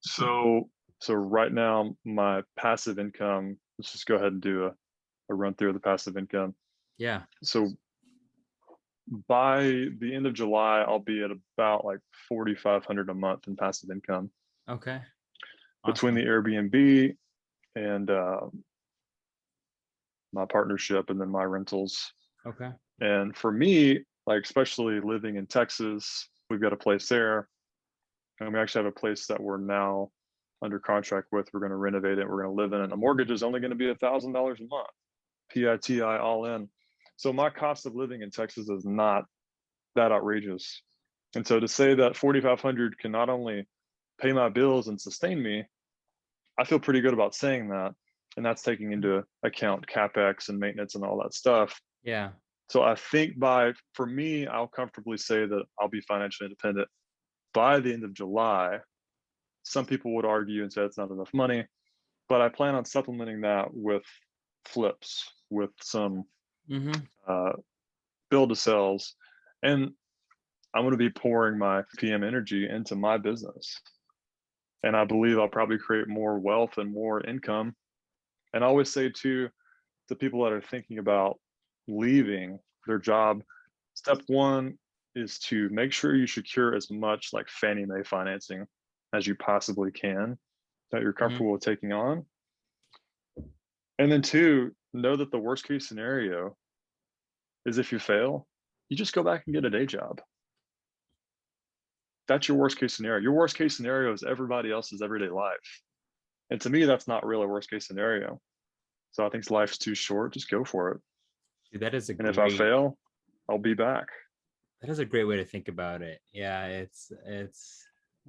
So right now, my passive income, let's just go ahead and do a run through of the passive income. Yeah. So by the end of July, I'll be at about like 4,500 a month in passive income. Okay. Between the Airbnb and my partnership and then my rentals. Okay. And for me, like, especially living in Texas, we've got a place there. And we actually have a place that we're now under contract with. We're going to renovate it. We're going to live in it. And the mortgage is only going to be $1,000 a month, PITI all in. So my cost of living in Texas is not that outrageous. And so to say that 4,500 can not only pay my bills and sustain me, I feel pretty good about saying that. And that's taking into account CapEx and maintenance and all that stuff. Yeah. So I think for me, I'll comfortably say that I'll be financially independent by the end of July. Some people would argue and say it's not enough money, but I plan on supplementing that with flips, with some build to sells. And I'm going to be pouring my PM energy into my business. And I believe I'll probably create more wealth and more income. And I always say to the people that are thinking about leaving their job, step one is to make sure you secure as much like Fannie Mae financing as you possibly can that you're comfortable with taking on. And then 2, know that the worst case scenario is if you fail, you just go back and get a day job. That's your worst case scenario. Your worst case scenario is everybody else's everyday life. And to me, that's not really a worst case scenario. So I think life's too short. Just go for it. Dude, that is if I fail, I'll be back. That is a great way to think about it. Yeah, it's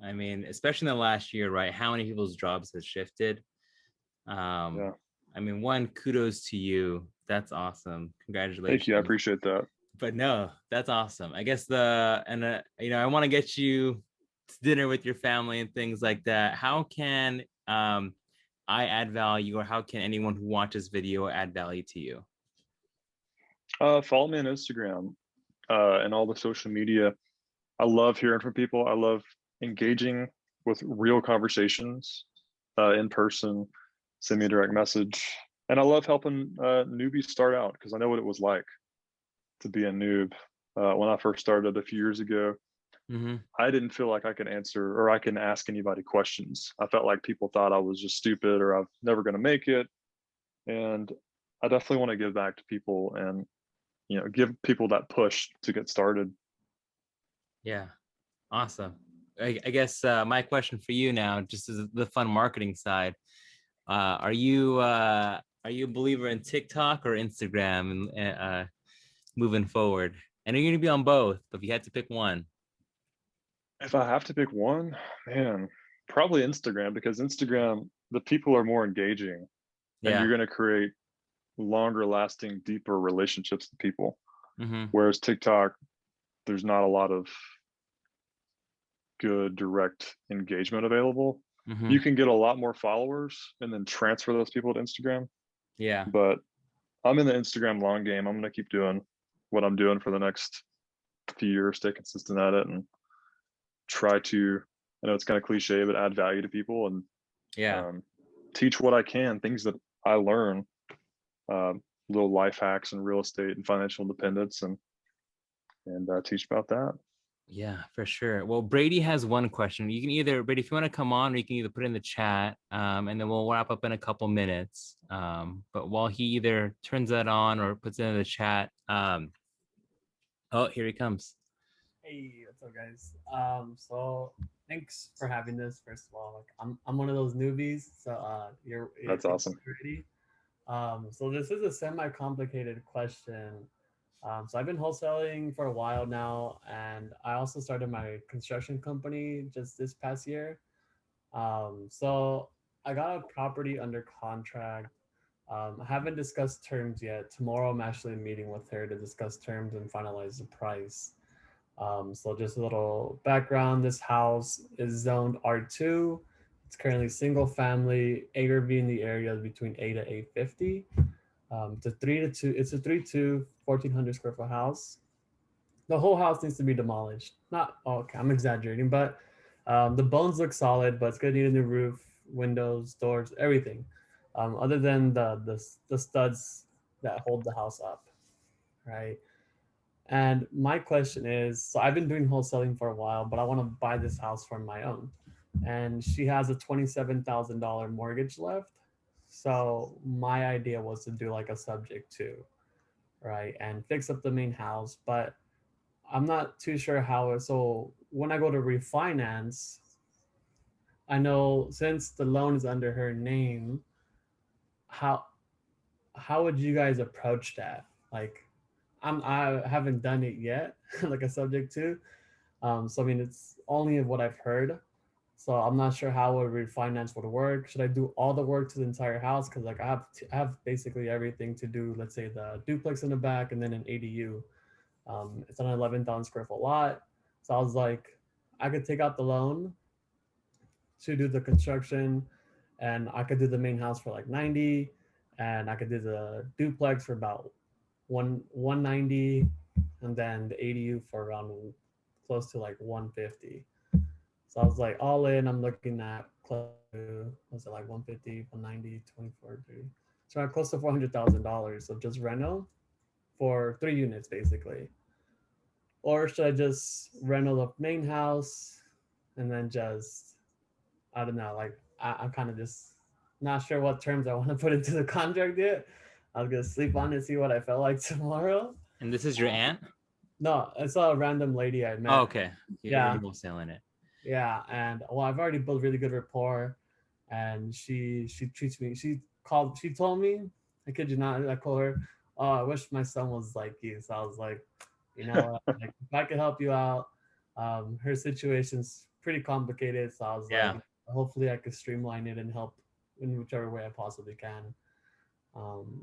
I mean, especially in the last year, right? How many people's jobs have shifted? I mean, one, kudos to you. That's awesome. Congratulations. Thank you. I appreciate that. But no, that's awesome. I guess I want to get you to dinner with your family and things like that. How can I add value, or how can anyone who watches video add value to you? Follow me on Instagram and all the social media. I love hearing from people. I love engaging with real conversations, in person, send me a direct message. And I love helping newbies start out because I know what it was like to be a noob. When I first started a few years ago, I didn't feel like I could answer or I can ask anybody questions. I felt like people thought I was just stupid or I'm never going to make it. And I definitely want to give back to people and, you know, give people that push to get started. Yeah. Awesome. I guess my question for you now, just as the fun marketing side, are you a believer in TikTok or Instagram and moving forward? I know you're gonna be on both, but if you had to pick one. If I have to pick one, man, probably Instagram, because Instagram, the people are more engaging and you're Yeah. going to create longer lasting, deeper relationships with people. Mm-hmm. Whereas TikTok, there's not a lot of good direct engagement available. Mm-hmm. You can get a lot more followers and then transfer those people to Instagram. Yeah. But I'm in the Instagram long game. I'm going to keep doing what I'm doing for the next few years, stay consistent at it, and try to, I know it's kind of cliche, but add value to people and Yeah. teach what I can, things that I learn, little life hacks and real estate and financial independence, and teach about that. Yeah, for sure. Well, Brady has one question. You can either, Brady, if you want to come on, or you can either put it in the chat, and then we'll wrap up in a couple minutes. But while he either turns that on or puts it in the chat, oh, here he comes. Hey, what's up, guys? So thanks for having this. First of all, like I'm one of those newbies, so That's awesome. Ready. So this is a semi-complicated question. So I've been wholesaling for a while now, and I also started my construction company just this past year. So I got a property under contract. I haven't discussed terms yet. Tomorrow I'm actually meeting with her to discuss terms and finalize the price. So just a little background, this house is zoned R2. It's currently single family, ARV in the area is between 8 to 850. It's a 3-2, it's a 3-2, 1,400 square foot house. The whole house needs to be demolished. Not, okay, I'm exaggerating, but the bones look solid, but it's gonna need a new roof, windows, doors, everything. Other than the studs that hold the house up, right? And my question is, so I've been doing wholesaling for a while, but I want to buy this house for my own. And she has a $27,000 mortgage left. So my idea was to do like a subject to, right? And fix up the main house, but I'm not too sure how. So when I go to refinance, I know since the loan is under her name, how would you guys approach that? Like, I haven't done it yet, like a subject to. So I mean, it's only what I've heard. So I'm not sure how a refinance would work. Should I do all the work to the entire house? Because like I have basically everything to do. Let's say the duplex in the back and then an ADU. It's on an 11,000 square foot lot. So I was like, I could take out the loan to do the construction, and I could do the main house for like 90, and I could do the duplex for about 190, and then the ADU for around close to like 150. So I was like, all in, I'm looking at close to, was it like 150, 190, 24, 30. So close to $400,000 of just reno for 3 units basically. Or should I just reno the main house and then just, I don't know, like I'm kind of just not sure what terms I want to put into the contract yet. I was gonna sleep on it, see what I felt like tomorrow. And this is your aunt? No, it's a random lady I met. Oh, okay. Yeah. You're wholesaling it. Yeah, and well, I've already built really good rapport, and she treats me. She told me, I kid you not, I called her, oh, I wish my son was like you. So I was like, you know, like if I could help you out, her situation's pretty complicated. So I was like, hopefully I could streamline it and help in whichever way I possibly can.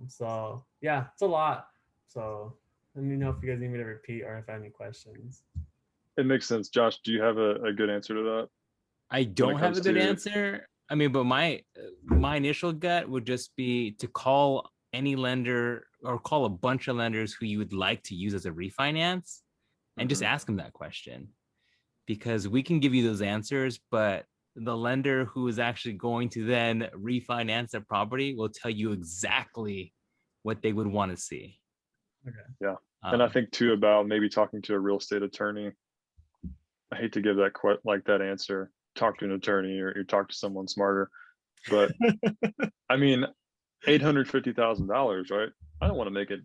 So yeah, it's a lot. So let me know if you guys need me to repeat or if I have any questions. It makes sense. Josh, do you have a good answer to that? I don't have a good answer. I mean, but my initial gut would just be to call any lender or call a bunch of lenders who you would like to use as a refinance and just ask them that question, because we can give you those answers, but the lender who is actually going to then refinance the property will tell you exactly what they would want to see. Yeah. And I Um, think too about maybe talking to a real estate attorney. I hate to give that that answer. Talk to an attorney or you talk to someone smarter. But I mean, $850,000, right? I don't want to make it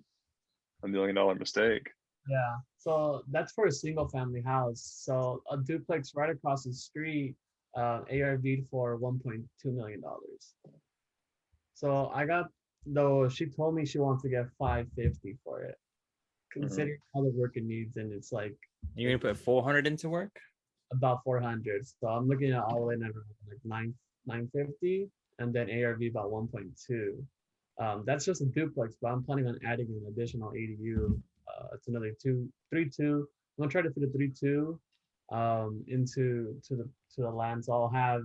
$1 million mistake. Yeah. So that's for a single family house. So a duplex right across the street, ARV'd for $1.2 million. So I got, though she told me she wants to get 550 for it, considering all the work it needs, and it's like you're gonna put 400 into work? about 400. So I'm looking at all in at like 950, and then ARV about 1.2. That's just a duplex, but I'm planning on adding an additional ADU. It's another 3-2. I'm gonna try to fit a 3-2 into the land. So I'll have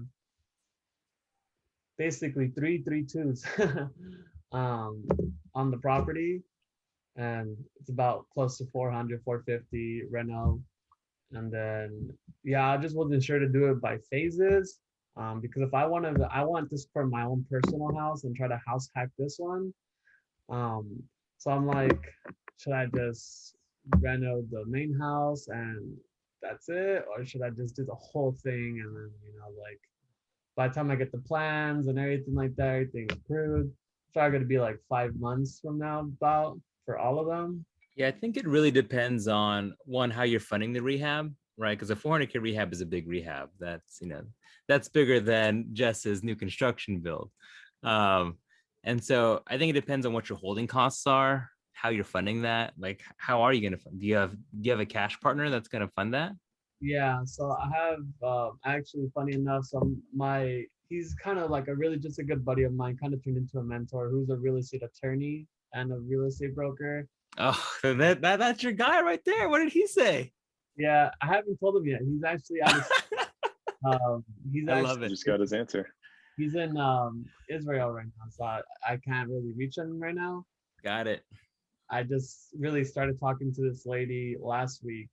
basically 3-3-2s on the property, and it's about close to 400, 450 reno. And then yeah, I just wasn't sure to do it by phases, because if I want this for my own personal house and try to house hack this one. So I'm like, should I just reno the main house and that's it, or should I just do the whole thing and then like by the time I get the plans and everything like that, everything approved, it's probably gonna be like 5 months from now about for all of them. Yeah, I think it really depends on one, how you're funding the rehab, right? Because a 400K rehab is a big rehab. That's bigger than Jess's new construction build. And so I think it depends on what your holding costs are, how you're funding that. Like, how are you going to fund? Do you have a cash partner that's going to fund that? Yeah, so I have actually, funny enough, so he's kind of like just a good buddy of mine, kind of turned into a mentor, who's a real estate attorney and a real estate broker. Oh, that's your guy right there. What did he say? Yeah, I haven't told him yet. He's actually out of, I love it. Just got his answer. he's in Israel right now, so I can't really reach him right now. Got it. I just really started talking to this lady last week,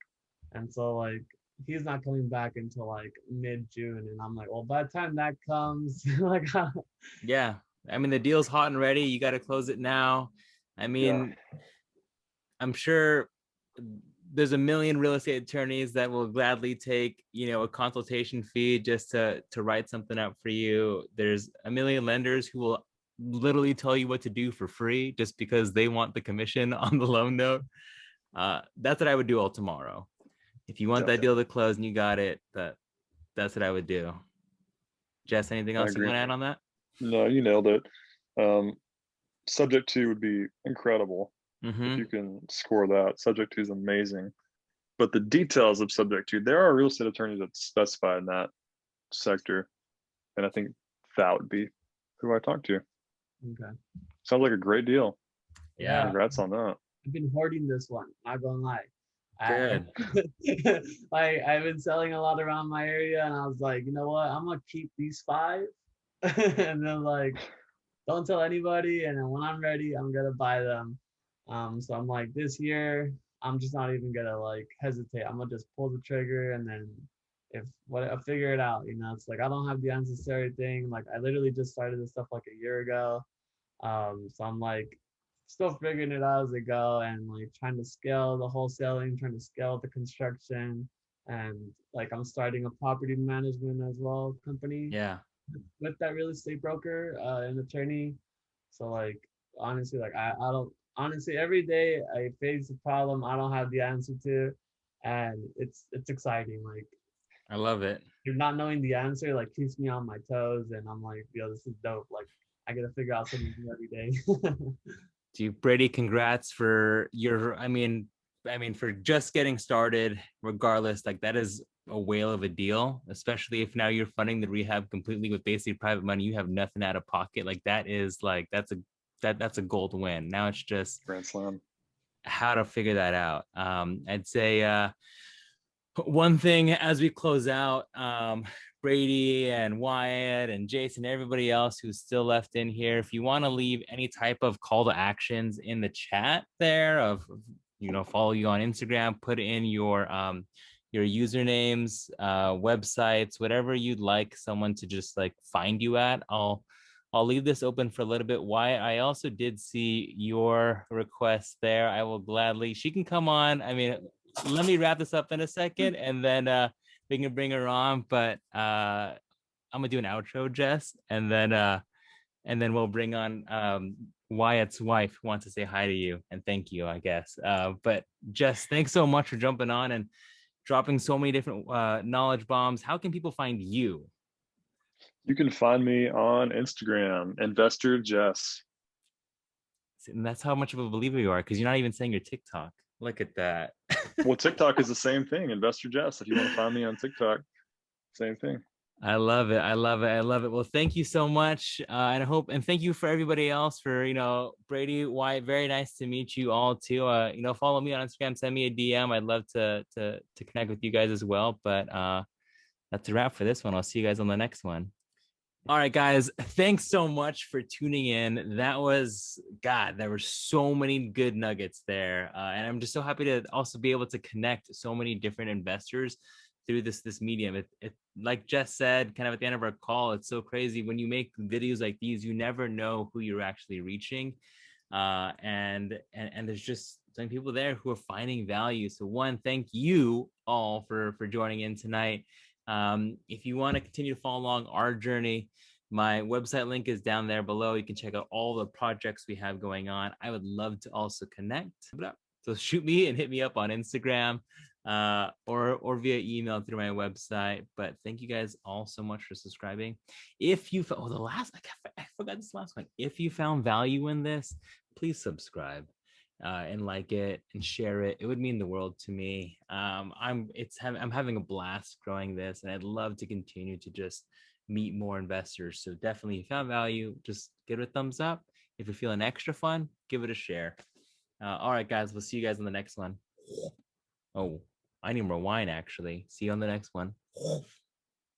and so like he's not coming back until like mid-June, and I'm like, well, by the time that comes, like, Yeah. I mean, the deal's hot and ready. You got to close it now. I mean, I'm sure there's a million real estate attorneys that will gladly take, a consultation fee just to write something up for you. There's a million lenders who will literally tell you what to do for free just because they want the commission on the loan note. That's what I would do all tomorrow. If you want that deal to close and you got it, that's what I would do. Jess, anything else you want to add on that? No, you nailed it. Subject to would be incredible. Mm-hmm. If you can score that. Subject to is amazing. But the details of subject to, there are real estate attorneys that specify in that sector. And I think that would be who I talk to. okay. Sounds like a great deal. Yeah. Congrats on that. I've been hoarding this one, not gonna lie. Good. Like I've been selling a lot around my area, and I was like, you know what? I'm gonna keep these 5, and then like, don't tell anybody. And then when I'm ready, I'm gonna buy them. So I'm like, this year, I'm just not even gonna like hesitate. I'm gonna just pull the trigger, and then I'll figure it out. It's like I don't have the answers to everything. Like I literally just started this stuff like a year ago. So I'm like still figuring it out as I go, and like trying to scale the wholesaling, trying to scale the construction, and like I'm starting a property management as well company. Yeah. With that real estate broker and attorney. So like honestly, like I don't honestly every day I face a problem I don't have the answer to, and it's exciting. Like I love it. you're not knowing the answer like keeps me on my toes, and I'm like, yo, this is dope. Like I gotta figure out something new every day. Dude, Brady, congrats for for just getting started. Regardless, like that is a whale of a deal, especially if now you're funding the rehab completely with basically private money. You have nothing out of pocket. Like that's a gold win. Now it's just Grand slam. how to figure that out. I'd say one thing as we close out, Brady and Wyatt and Jason, everybody else who's still left in here, if you want to leave any type of call to actions in the chat there of, follow you on Instagram, put in your your usernames, websites, whatever you'd like someone to just like find you at. I'll leave this open for a little bit. Why I also did see your request there. I will gladly, she can come on. I mean, let me wrap this up in a second and then we can bring her on. But I'm gonna do an outro, Jess, and then we'll bring on Wyatt's wife who wants to say hi to you and thank you, I guess. But Jess, thanks so much for jumping on and dropping so many different knowledge bombs. How can people find you? You can find me on Instagram, Investor Jess. And that's how much of a believer you are, because you're not even saying your TikTok. Look at that. Well, TikTok is the same thing, Investor Jess. If you want to find me on TikTok, same thing. I love it. I love it. I love it. Well, thank you so much. And I hope, and thank you for everybody else for, Brady, Wyatt, very nice to meet you all too. Follow me on Instagram, send me a DM. I'd love to connect with you guys as well. But that's a wrap for this one. I'll see you guys on the next one. All right, guys, thanks so much for tuning in. That was, God, there were so many good nuggets there. And I'm just so happy to also be able to connect so many different investors through this medium. It like Jess said, kind of at the end of our call, it's so crazy. When you make videos like these, you never know who you're actually reaching. And there's just some people there who are finding value. So one, thank you all for joining in tonight. If you want to continue to follow along our journey, my website link is down there below. You can check out all the projects we have going on. I would love to also connect. So shoot me and hit me up on Instagram or via email through my website. But thank you guys all so much for subscribing. If you I forgot this last one. If you found value in this, please subscribe. And like it and share it. It would mean the world to me. I'm having a blast growing this, and I'd love to continue to just meet more investors. So definitely, if you found value, just give it a thumbs up. If you're feeling extra fun, give it a share. All right, guys, we'll see you guys on the next one. Oh, I need more wine, actually. See you on the next one.